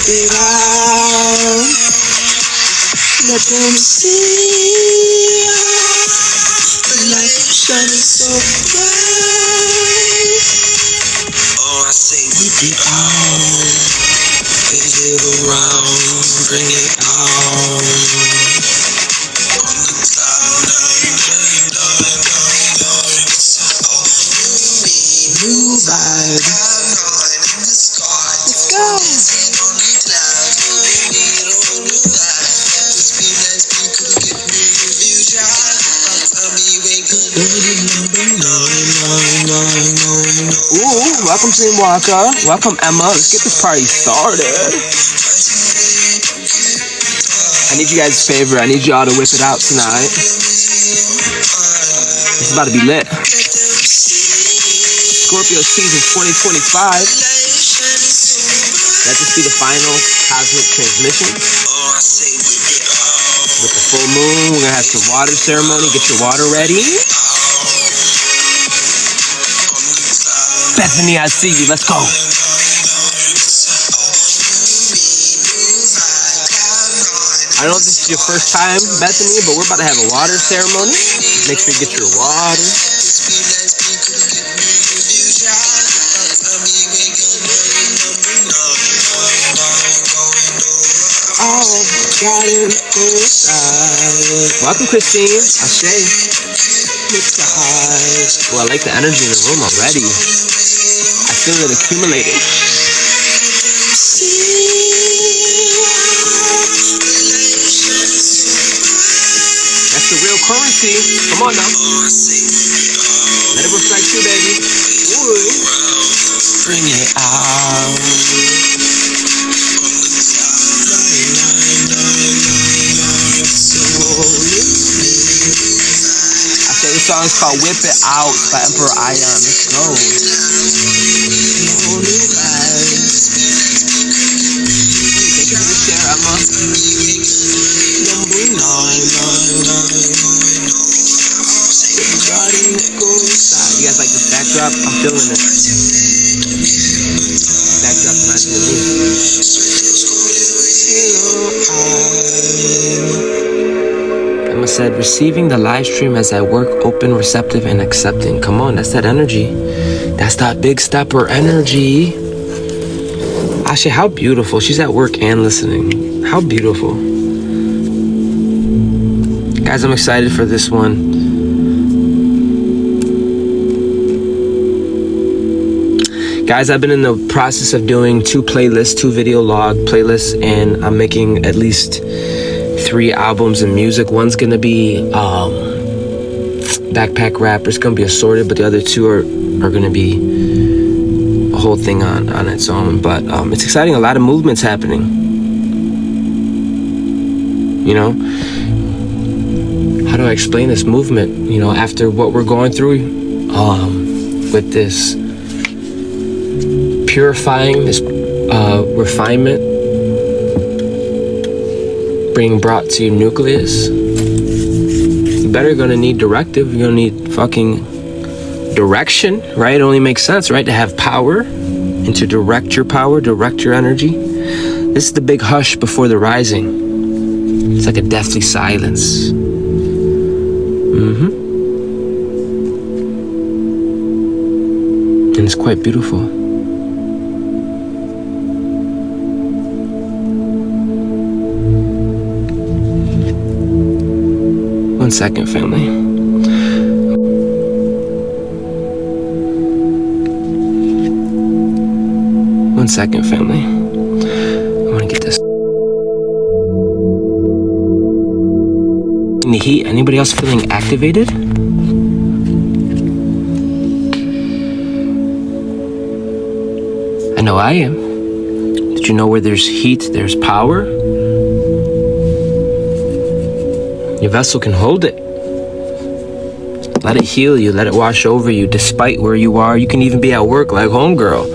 it out. Let them see the light shining so bright. Oh, I say whip it out. Is it around? Bring it out. New vibe. Let's go. Ooh, welcome Dream Walker. Welcome Emma. Let's get this party started. I need you guys' favor. I need y'all to whip it out tonight. It's about to be lit. Scorpio season 2025. Let this be the final cosmic transmission. With the full moon, we're gonna have some water ceremony. Get your water ready. Bethany, I see you. Let's go. I don't know if this is your first time, Bethany, but we're about to have a water ceremony. Make sure you get your water. Welcome, Christine. Ashay. Oh, I like the energy in the room already. I feel it accumulating. That's the real currency. Come on now. Let it reflect you, baby. Ooh. Bring it out. This song is called Whip It Out by Emperor Ion. Let's go. Thank you for the share, Emma. You guys like this backdrop? I'm feeling it. Backdrop reminds me of me. Emma said, receiving the live stream as I work, open, receptive, and accepting. Come on, that's that energy. That's that big stepper energy. Ashe, how beautiful. She's at work and listening. How beautiful. Guys, I'm excited for this one. Guys, I've been in the process of doing 2 playlists, 2 video log playlists, and I'm making at least 3 albums and music. One's gonna be backpack rap. It's gonna be assorted, but the other 2 are gonna be a whole thing on its own. But it's exciting. A lot of movements happening. You know, how do I explain this movement? You know, after what we're going through, with this purifying, this refinement being brought to your nucleus, you better gonna need directive. You're gonna need fucking direction, right? It only makes sense, right, to have power and to direct your power, direct your energy. This is the big hush before the rising. It's like a deathly silence. And it's quite beautiful. One second, family. One second, family. I want to get this. In the heat, anybody else feeling activated? I know I am. Did you know where there's heat, there's power? Your vessel can hold it. Let it heal you. Let it wash over you. Despite where you are, you can even be at work like homegirl.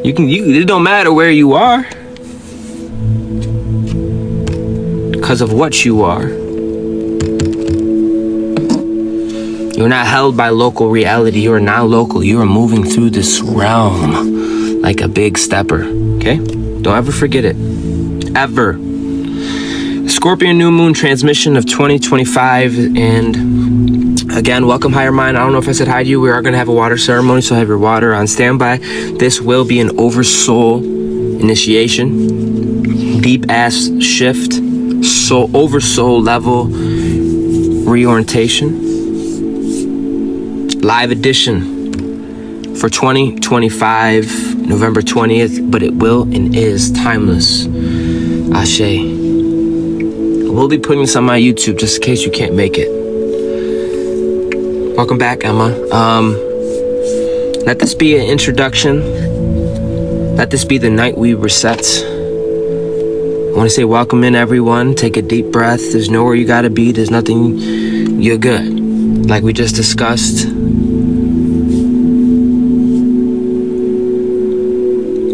It don't matter where you are, because of what you are. You're not held by local reality. You are not local. You are moving through this realm like a big stepper. Okay? Don't ever forget it. Ever. Scorpio New Moon transmission of 2025. And again, welcome, Higher Mind. I don't know if I said hi to you. We are going to have a water ceremony, so have your water on standby. This will be an Oversoul initiation. Deep ass shift. Oversoul level reorientation. Live edition for 2025, November 20th, but it will and is timeless. Ashe. We'll be putting this on my YouTube just in case you can't make it. Welcome back, Emma. Let this be an introduction. Let this be the night we reset. I want to say welcome in, everyone. Take a deep breath. There's nowhere you gotta be. There's nothing. You're good. Like we just discussed.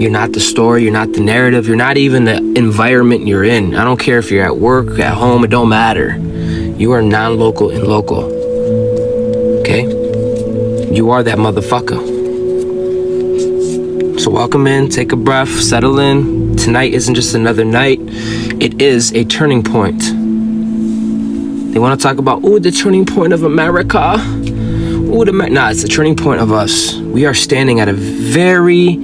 You're not the story, you're not the narrative, you're not even the environment you're in. I don't care if you're at work, at home, it don't matter. You are non-local and local. Okay? You are that motherfucker. So welcome in, take a breath, settle in. Tonight isn't just another night, it is a turning point. They want to talk about, the turning point of America. Nah, it's the turning point of us. We are standing at a very,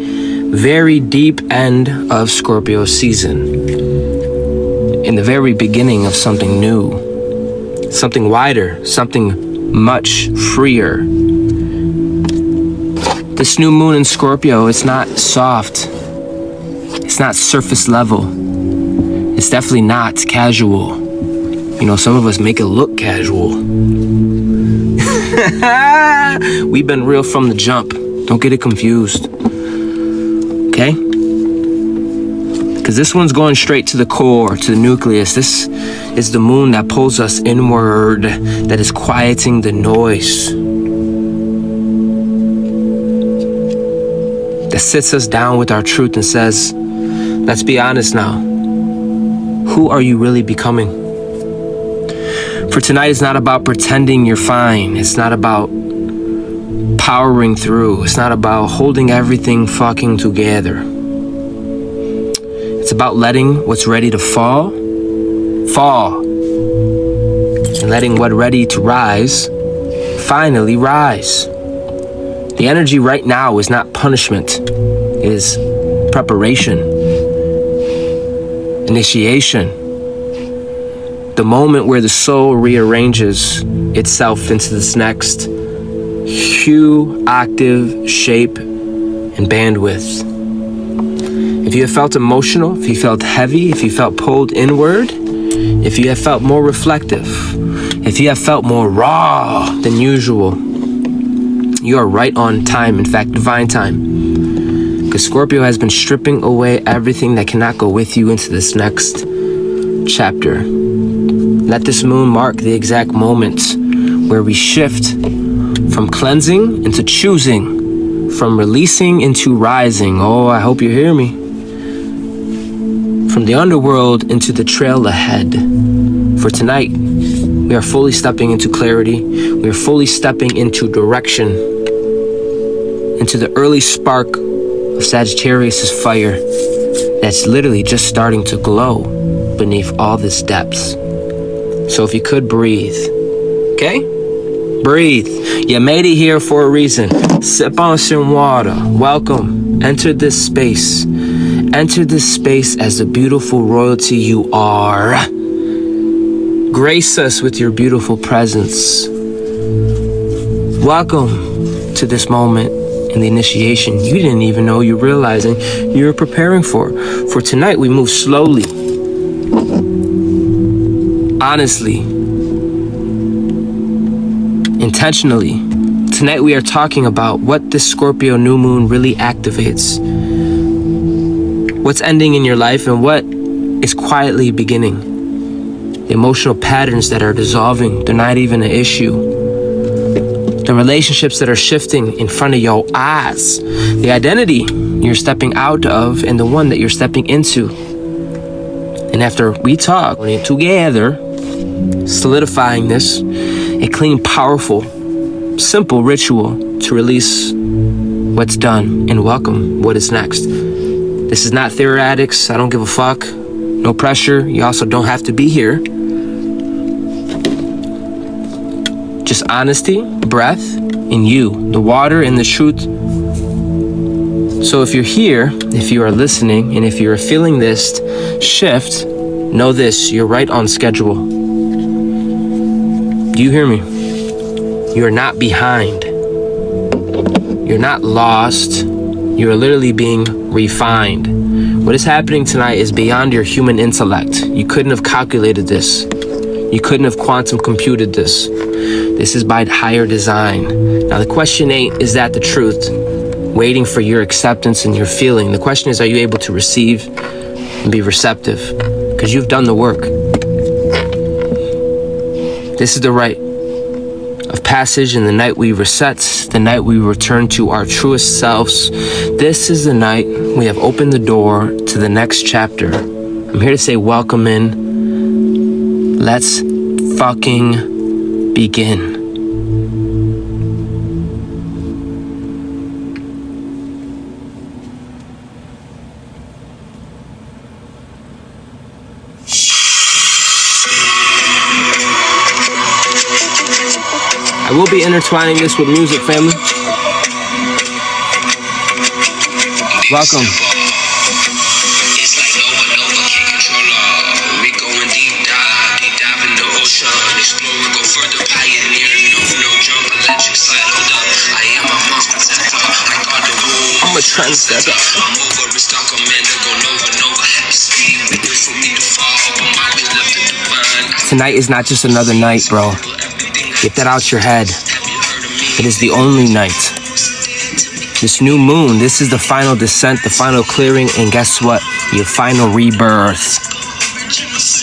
very deep end of Scorpio season. In the very beginning of something new. Something wider. Something much freer. This new moon in Scorpio, it's not soft. It's not surface level. It's definitely not casual. You know, some of us make it look casual. We've been real from the jump. Don't get it confused. Okay? Because this one's going straight to the core, to the nucleus. This is the moon that pulls us inward, that is quieting the noise. That sits us down with our truth and says, let's be honest now. Who are you really becoming? For tonight is not about pretending you're fine. It's not about powering through. It's not about holding everything fucking together. It's about letting what's ready to fall, and letting what's ready to rise, finally rise. The energy right now is not punishment. It is preparation, initiation. The moment where the soul rearranges itself into this next hue, octave, shape, and bandwidth. If you have felt emotional, if you felt heavy, if you felt pulled inward, if you have felt more reflective, if you have felt more raw than usual, you are right on time, in fact, divine time. Because Scorpio has been stripping away everything that cannot go with you into this next chapter. Let this moon mark the exact moment where we shift from cleansing into choosing, from releasing into rising. Oh, I hope you hear me. From the underworld into the trail ahead. For tonight, we are fully stepping into clarity. We are fully stepping into direction, into the early spark of Sagittarius' fire that's literally just starting to glow beneath all this depth. So if you could breathe, okay? Breathe. You made it here for a reason. Sip on some water. Welcome. Enter this space. Enter this space as the beautiful royalty you are. Grace us with your beautiful presence. Welcome to this moment in the initiation you didn't even know you're realizing you were preparing for. For tonight, we move slowly. Honestly, intentionally. Tonight we are talking about what this Scorpio new moon really activates. What's ending in your life and what is quietly beginning. The emotional patterns that are dissolving, they're not even an issue. The relationships that are shifting in front of your eyes. The identity you're stepping out of and the one that you're stepping into. And after we talk together, solidifying this, a clean, powerful, simple ritual to release what's done and welcome what is next. This is not theoretics. I don't give a fuck. No pressure. You also don't have to be here. Just honesty, breath, and you. The water and the truth. So if you're here, if you are listening, and if you're feeling this shift, know this, you're right on schedule. Do you hear me? You're not behind. You're not lost. You're literally being refined. What is happening tonight is beyond your human intellect. You couldn't have calculated this. You couldn't have quantum computed this. This is by higher design. Now the question ain't, is that the truth? Waiting for your acceptance and your feeling. The question is, are you able to receive and be receptive? Because you've done the work. This is the rite of passage, and the night we reset, the night we return to our truest selves. This is the night we have opened the door to the next chapter. I'm here to say welcome in. Let's fucking begin. I will be intertwining this with music, family. Welcome. It's like Nova, can't control all. We going deep dive in the ocean. Explore, go further, pioneer. No jump, electric slide, hold up. I am a monster protector. I got the rule. I'm a trendsetter. I'm over, restock, commander, go Nova. Happy speed, waiting for me to fall. But my will left to divine. Tonight is not just another night, bro. Get that out your head. It is the only night. This new moon, this is the final descent, the final clearing, and guess what? Your final rebirth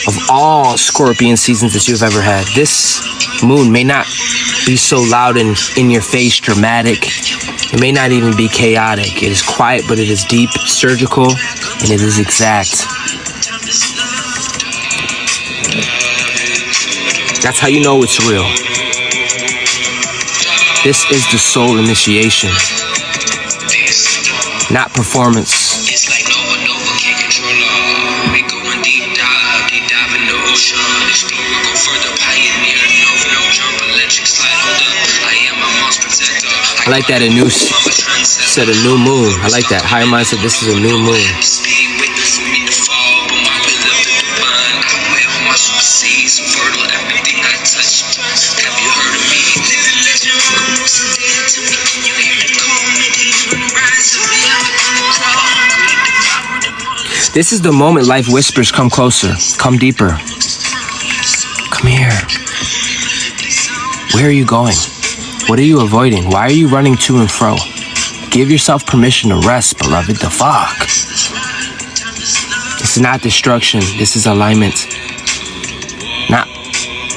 of all Scorpion seasons that you've ever had. This moon may not be so loud and in your face, dramatic. It may not even be chaotic. It is quiet, but it is deep, surgical, and it is exact. That's how you know it's real. This is the soul initiation, not performance. It's like Nova, can't control all. We going deep dive in the ocean. Explore, go further, pioneer. No jump, electric slide, hold up. I am a monster protector. I like that. Said a new moon. I like that. Higher mind said this is a new moon. Speed, waiting for me to fall, but my will left to divine. I wear my seas, fertile, everything I touch. Have you heard of me? Living legend, almost a day to me. Can you hear the call? Rise up, This is the moment life whispers, come closer, come deeper. Come here. Where are you going? What are you avoiding? Why are you running to and fro? Give yourself permission to rest, beloved. The fuck? This is not destruction. This is alignment. Not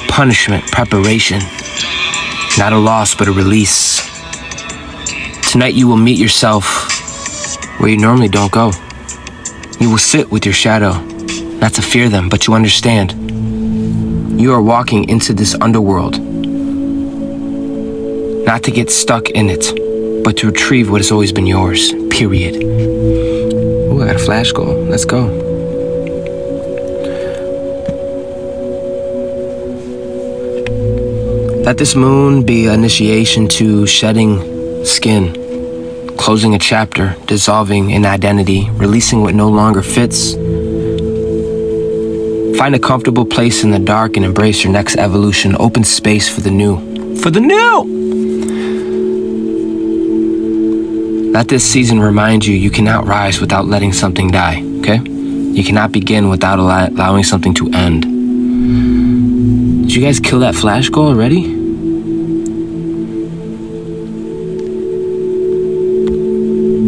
punishment, preparation. Not a loss, but a release. Tonight you will meet yourself where you normally don't go. You will sit with your shadow, not to fear them, but to understand. You are walking into this underworld, not to get stuck in it, but to retrieve what has always been yours, period. Ooh, I got a flash goal. Let's go. Let this moon be an initiation to shedding skin, closing a chapter, dissolving an identity, releasing what no longer fits. Find a comfortable place in the dark and embrace your next evolution. Open space for the new. For the new! Let this season remind you, you cannot rise without letting something die, okay? You cannot begin without allowing something to end. Did you guys kill that flash goal already?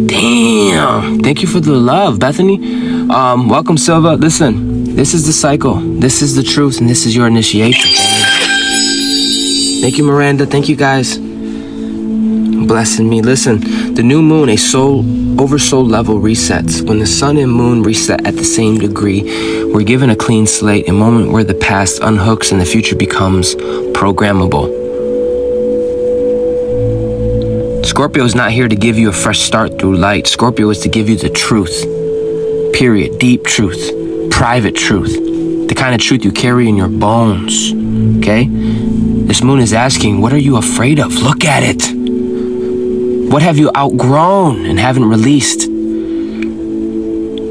Damn! Thank you for the love, Bethany. Welcome, Silva. Listen, this is the cycle. This is the truth, and this is your initiation. Thank you, Miranda. Thank you, guys. Blessing me. Listen, the new moon, a oversoul level resets. When the sun and moon reset at the same degree, we're given a clean slate, a moment where the past unhooks and the future becomes programmable. Scorpio is not here to give you a fresh start through light. Scorpio is to give you the truth. Period. Deep truth. Private truth. The kind of truth you carry in your bones. Okay? This moon is asking, what are you afraid of? Look at it. What have you outgrown and haven't released?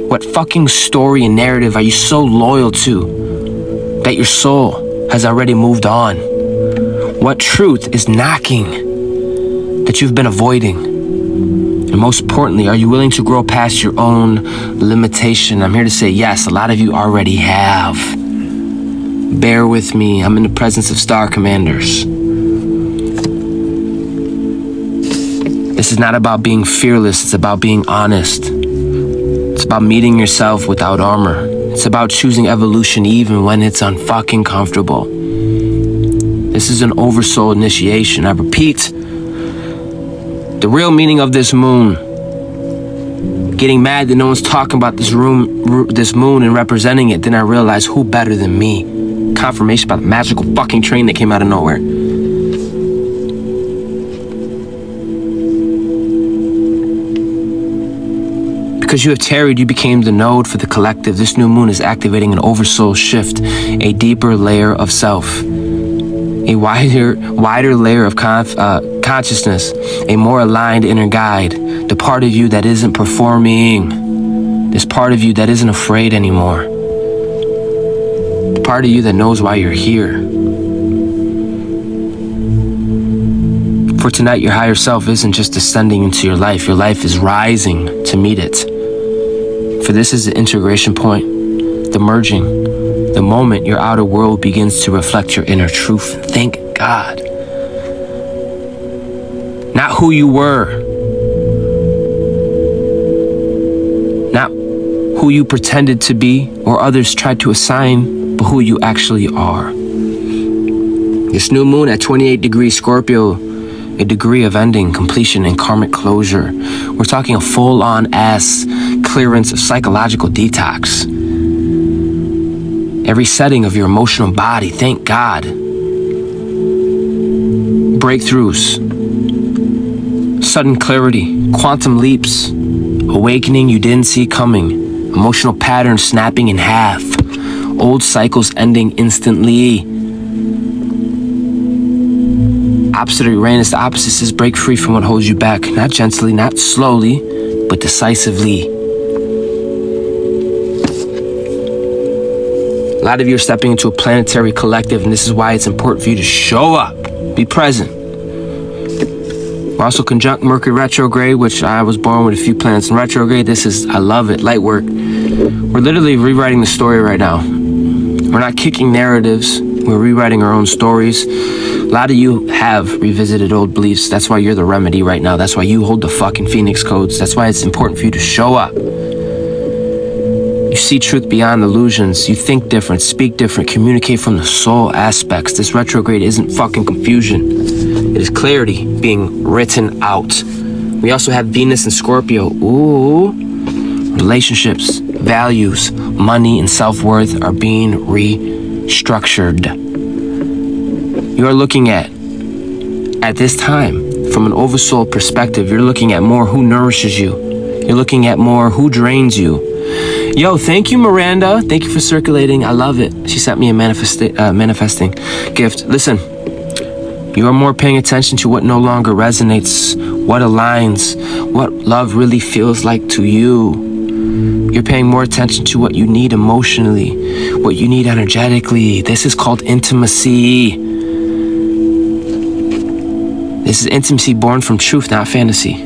What fucking story and narrative are you so loyal to that your soul has already moved on? What truth is knocking that you've been avoiding? And most importantly, are you willing to grow past your own limitation? I'm here to say yes, a lot of you already have. Bear with me, I'm in the presence of star commanders. This is not about being fearless, it's about being honest. It's about meeting yourself without armor. It's about choosing evolution even when it's unfucking comfortable. This is an oversoul initiation. I repeat, the real meaning of this moon. Getting mad that no one's talking about this moon and representing it. Then I realized, who better than me? Confirmation about the magical fucking train that came out of nowhere. Because you have tarried, you became the node for the collective. This new moon is activating an oversoul shift, a deeper layer of self, a wider layer of consciousness, a more aligned inner guide, the part of you that isn't performing, this part of you that isn't afraid anymore, the part of you that knows why you're here. For tonight, your higher self isn't just descending into your life is rising to meet it. For this is the integration point, the merging, the moment your outer world begins to reflect your inner truth. Thank God. Not who you were. Not who you pretended to be or others tried to assign, but who you actually are. This new moon at 28 degrees Scorpio, a degree of ending, completion, and karmic closure. We're talking a full-on ass clearance of psychological detox. Every setting of your emotional body, thank God. Breakthroughs, sudden clarity, quantum leaps, awakening you didn't see coming, emotional patterns snapping in half, old cycles ending instantly. Opposite of Uranus, the opposite says break free from what holds you back, not gently, not slowly, but decisively. A lot of you are stepping into a planetary collective, and this is why it's important for you to show up, be present. We're also conjunct Mercury retrograde, which I was born with a few planets in retrograde. This is, I love it, light work. We're literally rewriting the story right now. We're not kicking narratives, we're rewriting our own stories. A lot of you have revisited old beliefs. That's why you're the remedy right now. That's why you hold the fucking Phoenix codes. That's why it's important for you to show up. You see truth beyond illusions. You think different, speak different, communicate from the soul aspects. This retrograde isn't fucking confusion. It is clarity being written out. We also have Venus and Scorpio. Ooh. Relationships, values, money, and self-worth are being restructured. You are looking at this time, from an oversoul perspective, you're looking at more who nourishes you. You're looking at more who drains you. Yo, thank you, Miranda. Thank you for circulating. I love it. She sent me a manifesting gift. Listen, you are more paying attention to what no longer resonates, what aligns, what love really feels like to you. You're paying more attention to what you need emotionally, what you need energetically. This is called intimacy. This is intimacy born from truth, not fantasy.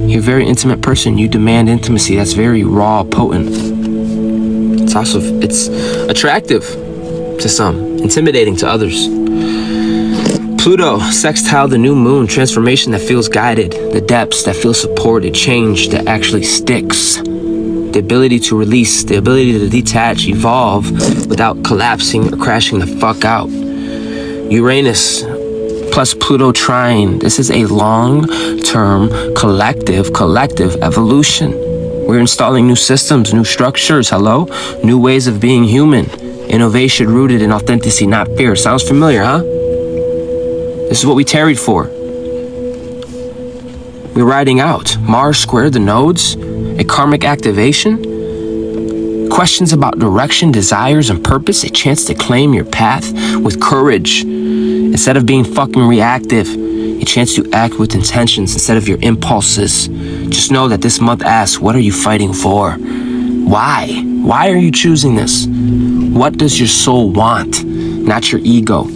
You're a very intimate person. You demand intimacy. That's very raw, potent. It's attractive to some, intimidating to others. Pluto, sextile the new moon, transformation that feels guided, the depths that feel supported, change that actually sticks, the ability to release, the ability to detach, evolve without collapsing or crashing the fuck out. Uranus plus Pluto trine. This is a long-term collective evolution. We're installing new systems, new structures, hello? New ways of being human. Innovation rooted in authenticity, not fear. Sounds familiar, huh? This is what we tarried for. We're riding out. Mars squared the nodes. a karmic activation, questions about direction, desires, and purpose, a chance to claim your path with courage. Instead of being fucking reactive, a chance to act with intentions instead of your impulses. Just know that this month asks, what are you fighting for? Why? Why are you choosing this? What does your soul want? Not your ego.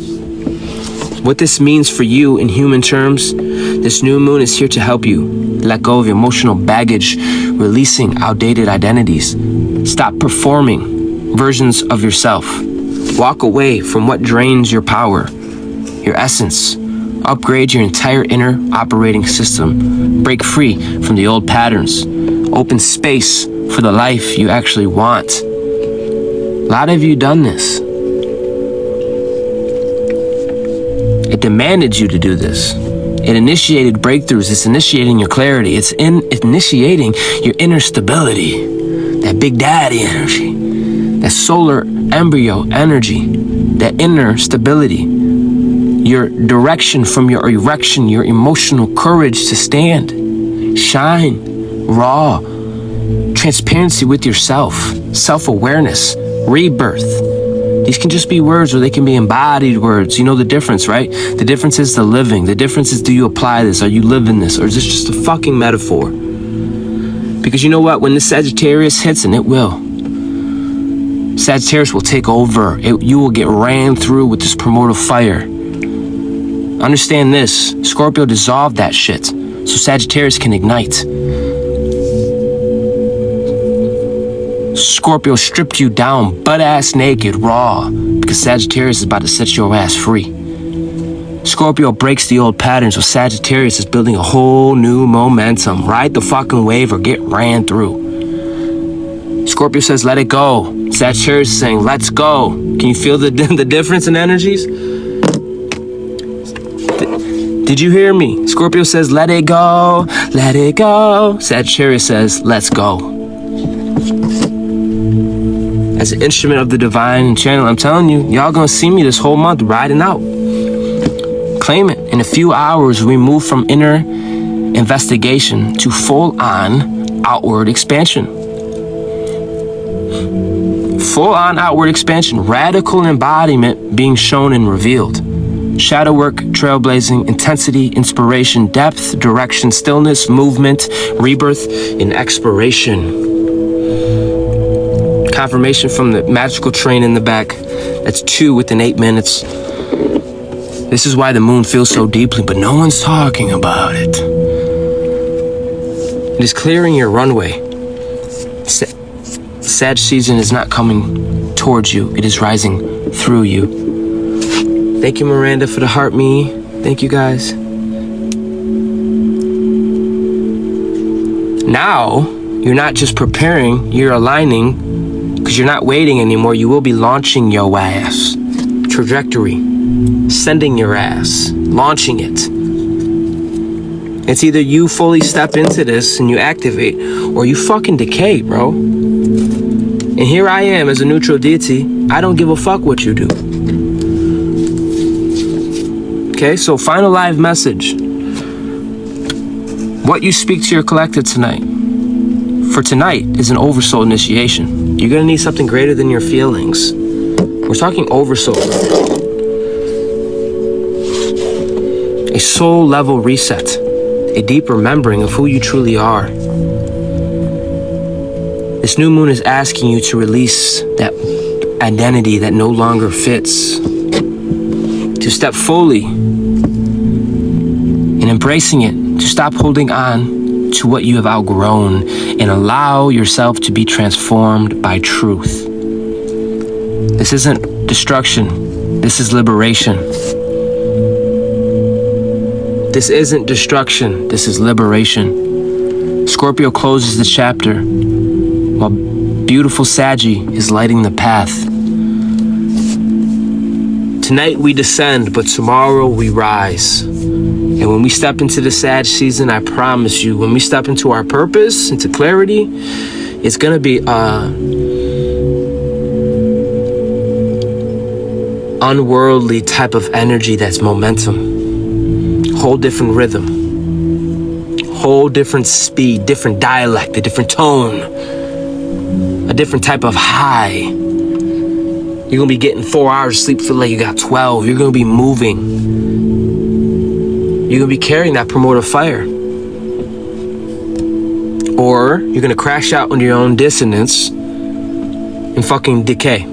What this means for you in human terms, this new moon is here to help you let go of emotional baggage, releasing outdated identities. Stop performing versions of yourself. Walk away from what drains your power, your essence. Upgrade your entire inner operating system. Break free from the old patterns. Open space for the life you actually want. A lot of you done this. It demanded you to do this. It initiated breakthroughs. It's initiating your clarity. It's initiating your inner stability. That big daddy energy. That solar embryo energy. That inner stability. Your direction from your erection. Your emotional courage to stand. Shine. Raw. Transparency with yourself. Self-awareness. Rebirth. These can just be words or they can be embodied words. You know the difference, right? The difference is the living. The difference is, do you apply this? Are you living this? Or is this just a fucking metaphor? Because you know what? When the Sagittarius hits, and it will, Sagittarius will take over. You will get ran through with this primordial fire. Understand this. Scorpio dissolved that shit. So Sagittarius can ignite. Scorpio stripped you down butt-ass naked, raw, because Sagittarius is about to set your ass free. Scorpio breaks the old patterns, so Sagittarius is building a whole new momentum. Ride the fucking wave or get ran through. Scorpio says, let it go. Sagittarius is saying, let's go. Can you feel the difference in energies? Did you hear me? Scorpio says, let it go, let it go. Sagittarius says, let's go. As an instrument of the divine and channel, I'm telling you, y'all gonna see me this whole month riding out. Claim it. In a few hours, we move from inner investigation to full-on outward expansion. Full-on outward expansion. Radical embodiment being shown and revealed. Shadow work, trailblazing, intensity, inspiration, depth, direction, stillness, movement, rebirth, and expiration. Confirmation from the magical train in the back. That's 2 within 8 minutes. This is why the moon feels so deeply, but no one's talking about it. It is clearing your runway. Sag season is not coming towards you. It is rising through you. Thank you, Miranda, for the heart me. Thank you, guys. Now, you're not just preparing, you're aligning. Because you're not waiting anymore, you will be launching your ass. Trajectory. Sending your ass. Launching it. It's either you fully step into this and you activate, or you fucking decay, bro. And here I am as a neutral deity. I don't give a fuck what you do. Okay, so final live message. What you speak to your collective tonight. For tonight is an oversoul initiation. You're gonna need something greater than your feelings. We're talking oversoul. A soul level reset. A deep remembering of who you truly are. This new moon is asking you to release that identity that no longer fits. To step fully in embracing it. To stop holding on to what you have outgrown and allow yourself to be transformed by truth. This isn't destruction. This is liberation. This isn't destruction. This is liberation. Scorpio closes the chapter while beautiful Saggy is lighting the path. Tonight we descend, but tomorrow we rise. And when we step into the Sag season, I promise you, when we step into our purpose, into clarity, it's going to be unworldly type of energy that's momentum. Whole different rhythm. whole different speed, different dialect, a different tone, a different type of high. You're gonna be getting 4 hours of sleep, feel like you got 12. You're gonna be moving. You're gonna be carrying that primordial fire. Or you're gonna crash out under your own dissonance and fucking decay.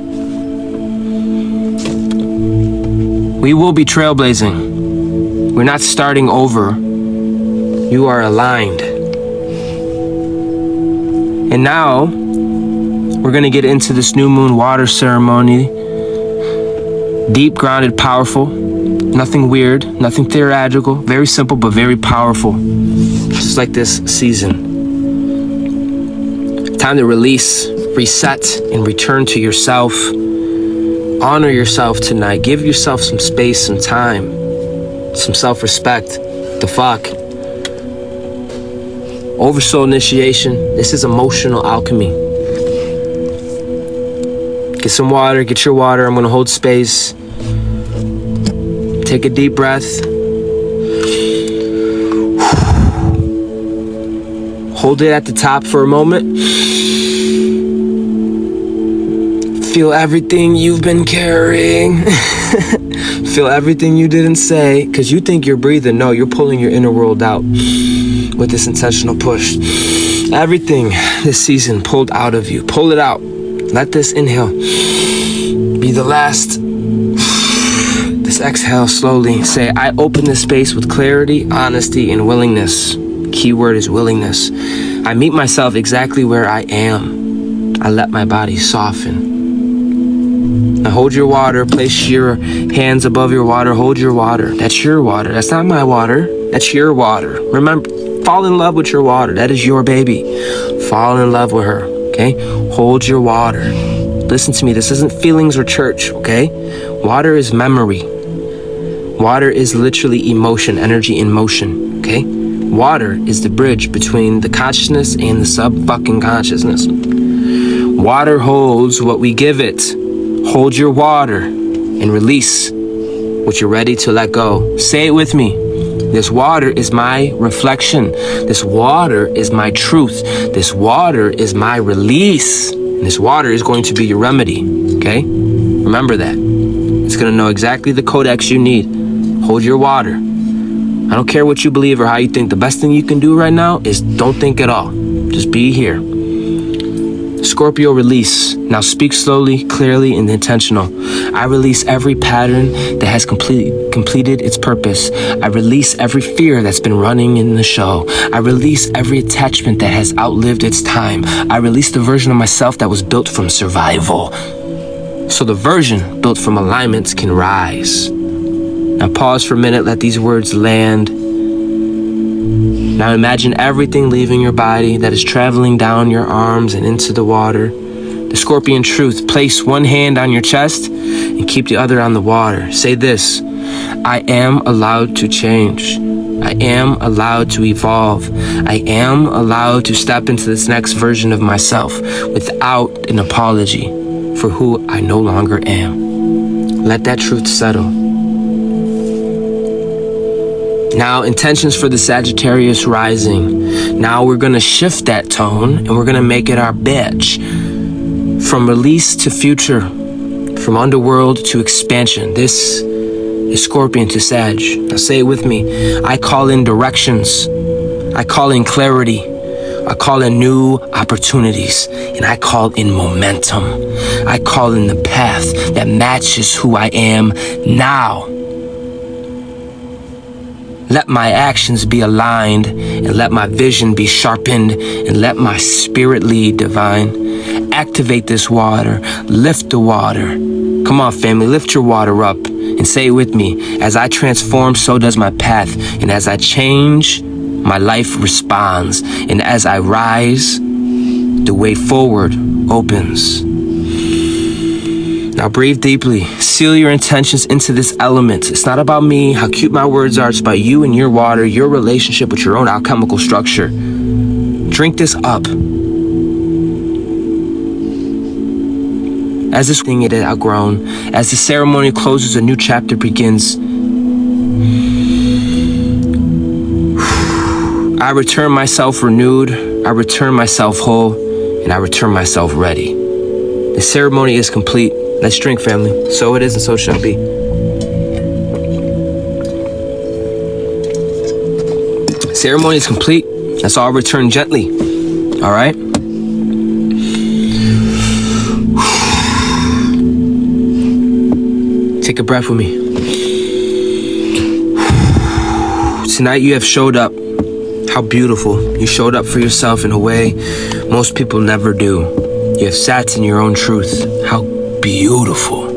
We will be trailblazing. We're not starting over. You are aligned. And now, we're gonna get into this new moon water ceremony. Deep, grounded, powerful. Nothing weird, nothing theatrical. Very simple, but very powerful. Just like this season. Time to release, reset, and return to yourself. Honor yourself tonight. Give yourself some space, some time, some self-respect. The fuck? Oversoul initiation. This is emotional alchemy. Get some water, get your water. I'm gonna hold space. Take a deep breath. Hold it at the top for a moment. Feel everything you've been carrying. Feel everything you didn't say, because you think you're breathing. No, you're pulling your inner world out with this intentional push. Everything this season pulled out of you. Pull it out. Let this inhale be the last. This exhale slowly. Say, I open this space with clarity, honesty, and willingness. Keyword is willingness. I meet myself exactly where I am. I let my body soften. Now hold your water. Place your hands above your water. Hold your water. That's your water. That's not my water. That's your water. Remember, fall in love with your water. That is your baby. Fall in love with her. Okay? Hold your water. Listen to me. This isn't feelings or church. Okay? Water is memory. Water is literally emotion, energy in motion. Okay? Water is the bridge between the consciousness and the sub-fucking consciousness. Water holds what we give it. Hold your water and release what you're ready to let go. Say it with me. This water is my reflection. This water is my truth. This water is my release. And this water is going to be your remedy. Okay? Remember that. It's going to know exactly the codex you need. Hold your water. I don't care what you believe or how you think. The best thing you can do right now is don't think at all. Just be here. Scorpio, release. Now speak slowly, clearly, and intentional. I release every pattern that has completed its purpose. I release every fear that's been running in the show. I release every attachment that has outlived its time. I release the version of myself that was built from survival, so the version built from alignments can rise. Now pause for a minute, let these words land. Now imagine everything leaving your body that is traveling down your arms and into the water. The Scorpion truth, place one hand on your chest and keep the other on the water. Say this: I am allowed to change. I am allowed to evolve. I am allowed to step into this next version of myself without an apology for who I no longer am. Let that truth settle. Now, intentions for the Sagittarius rising. Now we're going to shift that tone and we're going to make it our bitch. From release to future, from underworld to expansion. This is Scorpion to Sag. Now say it with me. I call in directions. I call in clarity. I call in new opportunities. And I call in momentum. I call in the path that matches who I am now. Let my actions be aligned, and let my vision be sharpened, and let my spirit lead divine. Activate this water, lift the water. Come on, family, lift your water up and say it with me. As I transform, so does my path. And as I change, my life responds. And as I rise, the way forward opens. Now breathe deeply. Seal your intentions into this element. It's not about me, how cute my words are. It's about you and your water, your relationship with your own alchemical structure. Drink this up. As this thing it is outgrown, as the ceremony closes, a new chapter begins. I return myself renewed, I return myself whole, and I return myself ready. The ceremony is complete. Let's drink, family. So it is and so shall be. Ceremony is complete. Let's all return gently. All right? Take a breath with me. Tonight you have showed up. How beautiful. You showed up for yourself in a way most people never do. You have sat in your own truth. How beautiful.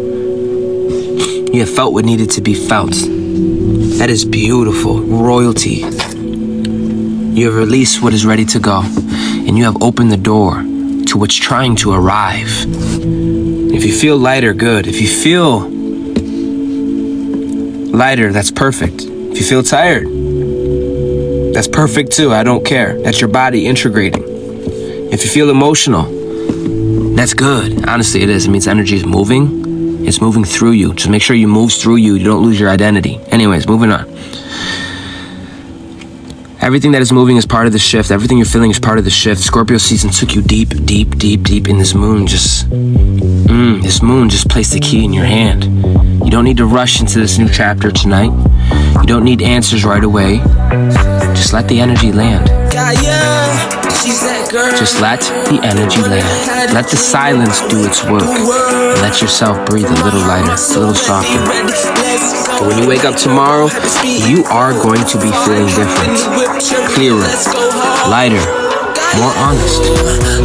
You have felt what needed to be felt. That is beautiful. Royalty. You have released what is ready to go. And you have opened the door to what's trying to arrive. If you feel lighter, good. If you feel lighter, that's perfect. If you feel tired, that's perfect too. I don't care. That's your body integrating. If you feel emotional, that's good. Honestly, it is. It means energy is moving. It's moving through you. Just make sure you move through you. You don't lose your identity. Anyways, moving on. Everything that is moving is part of the shift. Everything you're feeling is part of the shift. Scorpio season took you deep, deep, deep, deep in this moon. This moon just placed the key in your hand. You don't need to rush into this new chapter tonight. You don't need answers right away. Just let the energy land. Just let the energy land. Let the silence do its work. And let yourself breathe a little lighter, a little softer. But when you wake up tomorrow, you are going to be feeling different. Clearer, lighter, more honest,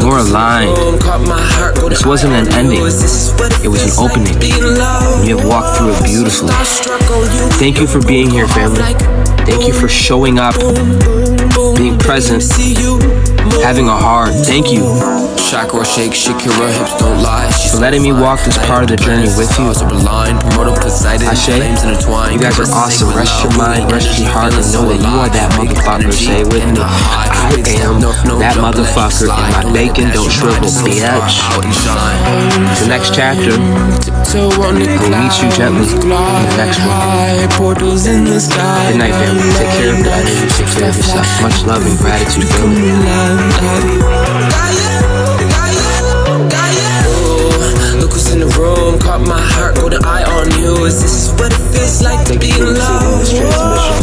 more aligned. This wasn't an ending. It was an opening. And you have walked through it beautifully. Thank you for being here, family. Thank you for showing up, being present, having a heart. Thank you Chakra shake, Shakira, hips don't lie. for letting me walk this part of the journey with you. Ashe, you guys are awesome. Rest your mind, rest your heart, and know that you are that motherfucker. Say it with me. I am that motherfucker, and my bacon don't shrivel, bitch. The next chapter will meet you gently in the next one. Good night, family. Take care of your energy, take care of yourself. Much love and gratitude, family. Look who's in the room, caught my heart, golden eye on you. Is this what it feels like to be in love?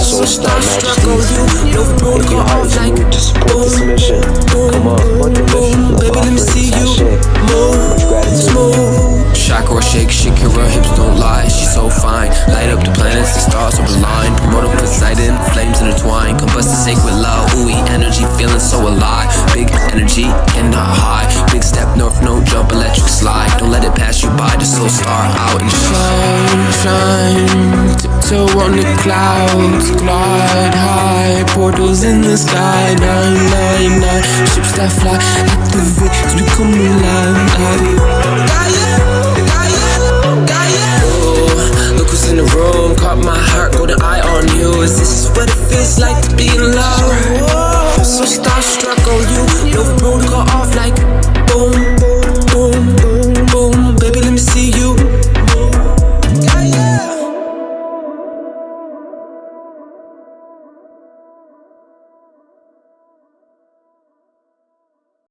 Starstruck on you, no protocol off like boom, boom, baby let me see you move. Chakra shake, Shakira, hips don't lie. She's so fine, light up the planets, the stars are aligned. Promoter Poseidon, flames intertwine. Combust the sacred love, ooey, energy feeling so alive. Big energy and not high. Big step north, no jump, electric slide. Don't let it pass you by, just so star out and shine. Tiptoe on the clouds, glide high. Portals in the sky, 999. Ships that fly, activate, cause we come alive. Look who's in the room, caught my heart, golden eye